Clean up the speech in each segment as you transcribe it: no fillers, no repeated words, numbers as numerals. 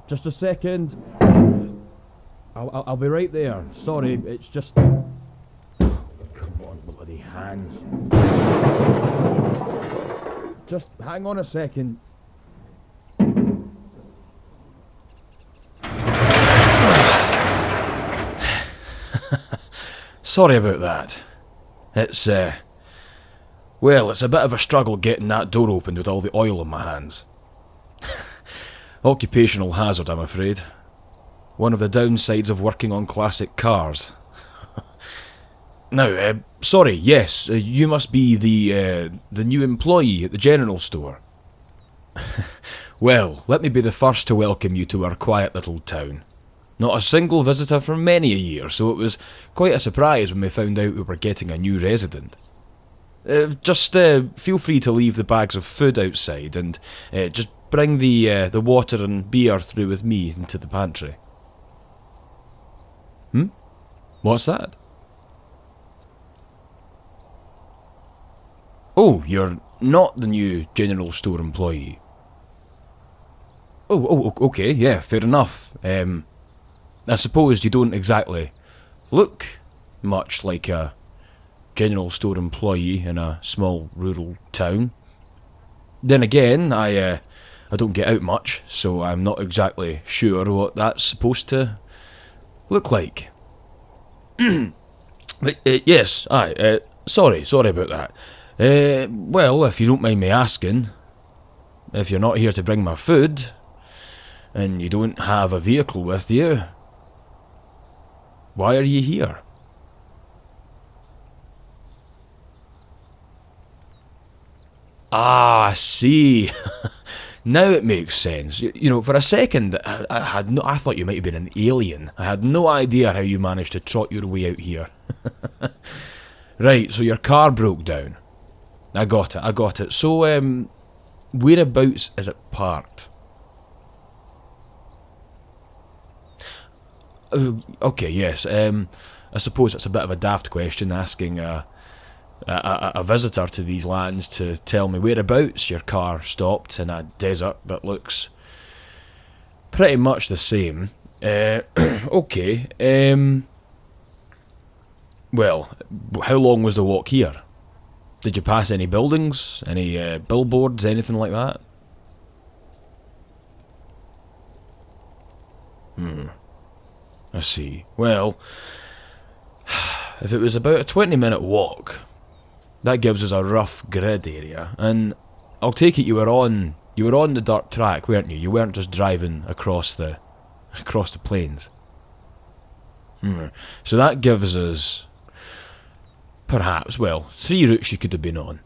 Just a second. I'll be right there. Sorry, it's just... Come on, bloody hands. Just hang on a second. Sorry about that. It's, well, it's a bit of a struggle getting that door opened with all the oil in my hands. Occupational hazard, I'm afraid. One of the downsides of working on classic cars. Now, sorry, yes, you must be the new employee at the general store. Well, let me be the first to welcome you to our quiet little town. Not a single visitor for many a year, so it was quite a surprise when we found out we were getting a new resident. Just feel free to leave the bags of food outside and just bring the water and beer through with me into the pantry. What's that? Oh, you're not the new general store employee. Oh, okay, yeah, fair enough. I suppose you don't exactly look much like a general store employee in a small rural town. Then again, I don't get out much, so I'm not exactly sure what that's supposed to look like. But, yes, sorry about that. Well, if you don't mind me asking, if you're not here to bring my food, and you don't have a vehicle with you, why are you here? Ah, I see. Now it makes sense. You know, for a second, I thought you might have been an alien. I had no idea how you managed to trot your way out here. Right, so your car broke down. I got it. So, whereabouts is it parked? Okay, yes. I suppose it's a bit of a daft question asking a visitor to these lands to tell me whereabouts your car stopped in a desert that looks pretty much the same. Okay. Well, how long was the walk here? Did you pass any buildings, any billboards, anything like that? I see. Well, if it was about a 20-minute walk, that gives us a rough grid area, and I'll take it you were on the dirt track, weren't you? You weren't just driving across the plains. So that gives us perhaps, well, 3 routes you could have been on.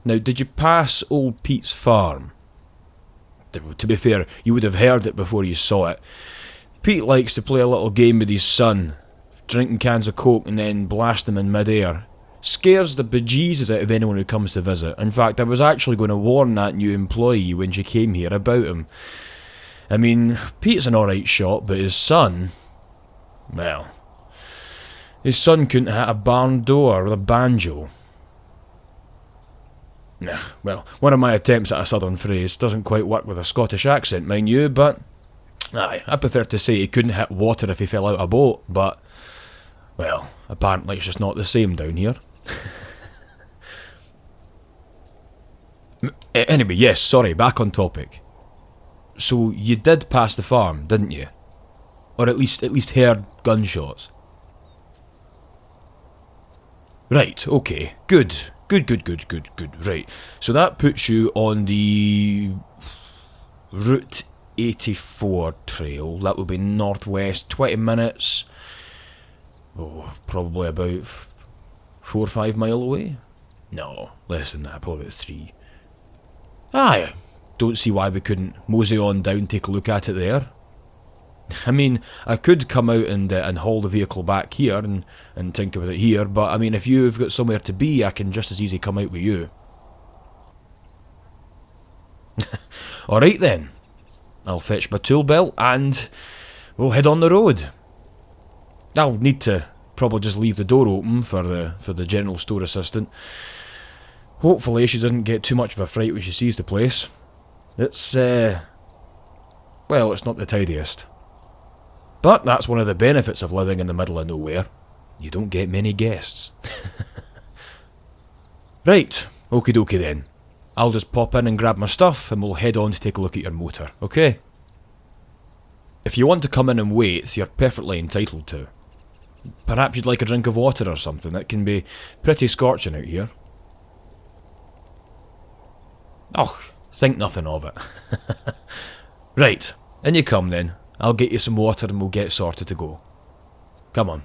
Now, did you pass Old Pete's farm? To be fair, you would have heard it before you saw it. Pete likes to play a little game with his son, drinking cans of Coke and then blast them in mid-air. Scares the bejesus out of anyone who comes to visit. In fact, I was actually going to warn that new employee when she came here about him. I mean, Pete's an alright shot, but his son... well... his son couldn't hit a barn door with a banjo. Nah, well, one of my attempts at a southern phrase doesn't quite work with a Scottish accent, mind you, but... aye, I prefer to say he couldn't hit water if he fell out a boat, but... well, apparently it's just not the same down here. Anyway, yes, sorry, back on topic. So, you did pass the farm, didn't you? Or at least heard gunshots? Right, okay, good, right. So that puts you on the Route 84 trail. That would be northwest, 20 minutes. Oh, probably about 4 or 5 mile away? No, less than that, probably about 3. Aye, don't see why we couldn't mosey on down, take a look at it there. I mean, I could come out and haul the vehicle back here and tinker with it here, but I mean, if you've got somewhere to be, I can just as easy come out with you. Alright then, I'll fetch my tool belt and we'll head on the road. I'll need to probably just leave the door open for the general store assistant. Hopefully she doesn't get too much of a fright when she sees the place. It's well, it's not the tidiest. But that's one of the benefits of living in the middle of nowhere. You don't get many guests. Right, okie dokie then. I'll just pop in and grab my stuff and we'll head on to take a look at your motor, okay? If you want to come in and wait, you're perfectly entitled to. Perhaps you'd like a drink of water or something. It can be pretty scorching out here. Oh, think nothing of it. Right, in you come then. I'll get you some water and we'll get sorted to go. Come on.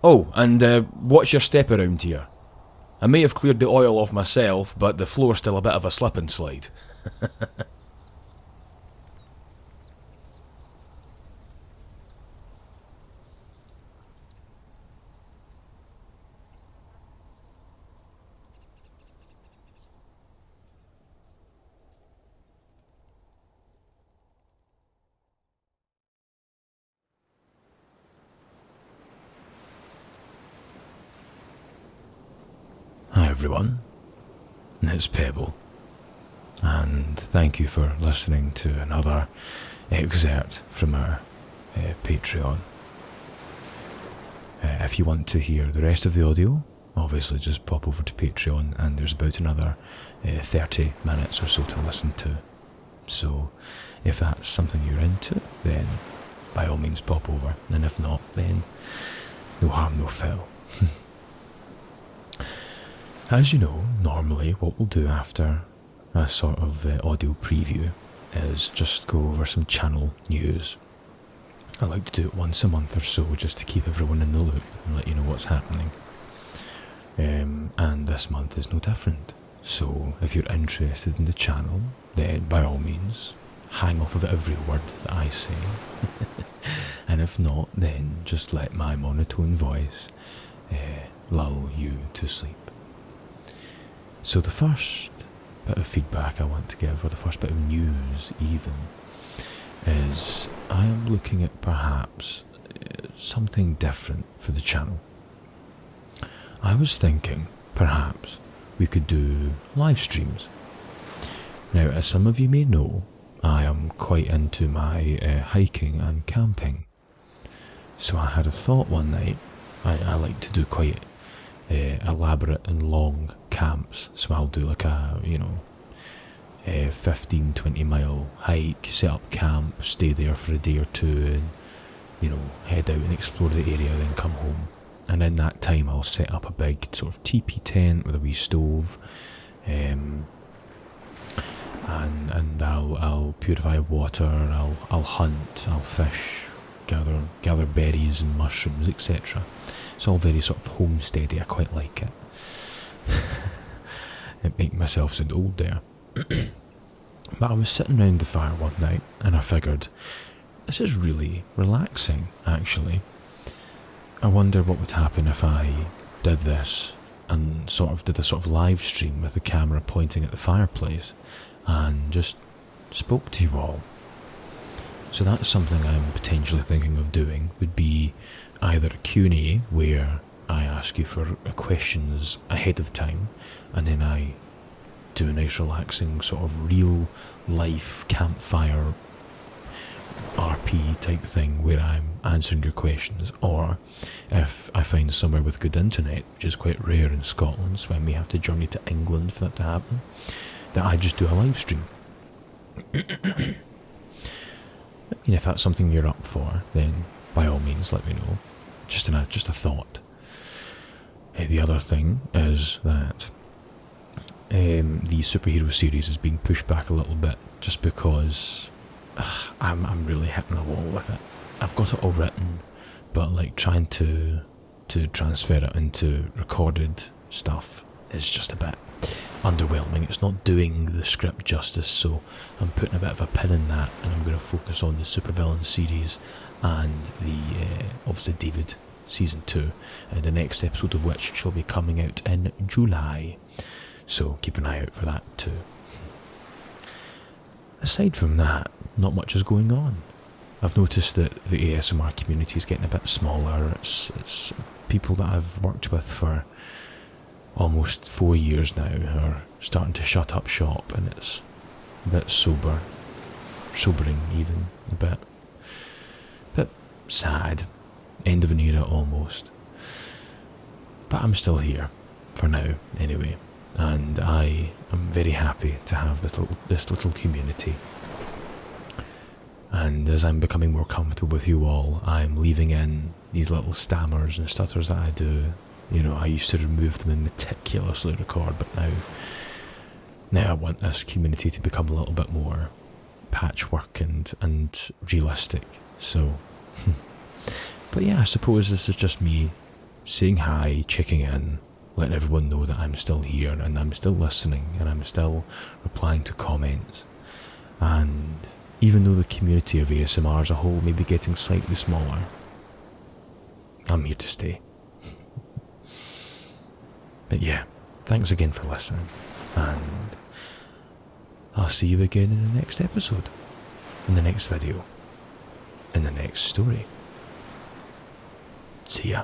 Oh, and watch your step around here. I may have cleared the oil off myself, but the floor's still a bit of a slip and slide. Hi everyone, it's Pebble, and thank you for listening to another excerpt from our Patreon. If you want to hear the rest of the audio, obviously just pop over to Patreon and there's about another 30 minutes or so to listen to. So if that's something you're into, then by all means pop over, and if not, then no harm, no foul. As you know, normally what we'll do after a sort of audio preview is just go over some channel news. I like to do it once a month or so just to keep everyone in the loop and let you know what's happening. And this month is no different. So if you're interested in the channel, then by all means, hang off of every word that I say. And if not, then just let my monotone voice lull you to sleep. So the first bit of feedback I want to give, or the first bit of news even, is I am looking at perhaps something different for the channel. I was thinking perhaps we could do live streams. Now, as some of you may know, I am quite into my hiking and camping. So I had a thought one night. I like to do quite elaborate and long camps, so I'll do like a 15-20 mile hike, set up camp, stay there for a day or two, and head out and explore the area, then come home. And in that time I'll set up a big sort of teepee tent with a wee stove, and I'll purify water, I'll hunt, I'll fish, gather berries and mushrooms, etc. It's all very sort of homesteady. I quite like it. It make myself sound old there. But I was sitting round the fire one night and I figured, this is really relaxing actually. I wonder what would happen if I did this and did a sort of live stream with the camera pointing at the fireplace and just spoke to you all. So that's something I'm potentially thinking of doing, would be either a Q&A where I ask you for questions ahead of time and then I do a nice relaxing sort of real life campfire RP type thing where I'm answering your questions, or if I find somewhere with good internet, which is quite rare in Scotland, so I may have to journey to England for that to happen, that I just do a live stream. If that's something you're up for, then by all means let me know. Just a thought. The other thing is that the superhero series is being pushed back a little bit, just because I'm really hitting a wall with it. I've got it all written, but like trying to transfer it into recorded stuff is just a bit underwhelming. It's not doing the script justice, so I'm putting a bit of a pin in that, and I'm going to focus on the supervillain series and the obviously David season 2, the next episode of which shall be coming out in July. So keep an eye out for that too. Aside from that, not much is going on. I've noticed that the ASMR community is getting a bit smaller. It's people that I've worked with for almost 4 years now are starting to shut up shop, and it's a bit sober. sobering even a bit. Bit sad. End of an era almost. But I'm still here, for now anyway, and I am very happy to have this little community. And as I'm becoming more comfortable with you all, I'm leaving in these little stammers and stutters that I do. You know, I used to remove them and meticulously record, but now I want this community to become a little bit more patchwork and realistic. So, but yeah, I suppose this is just me saying hi, checking in, letting everyone know that I'm still here and I'm still listening and I'm still replying to comments. And even though the community of ASMR as a whole may be getting slightly smaller, I'm here to stay. But yeah, thanks again for listening, and I'll see you again in the next episode, in the next video, in the next story. See ya.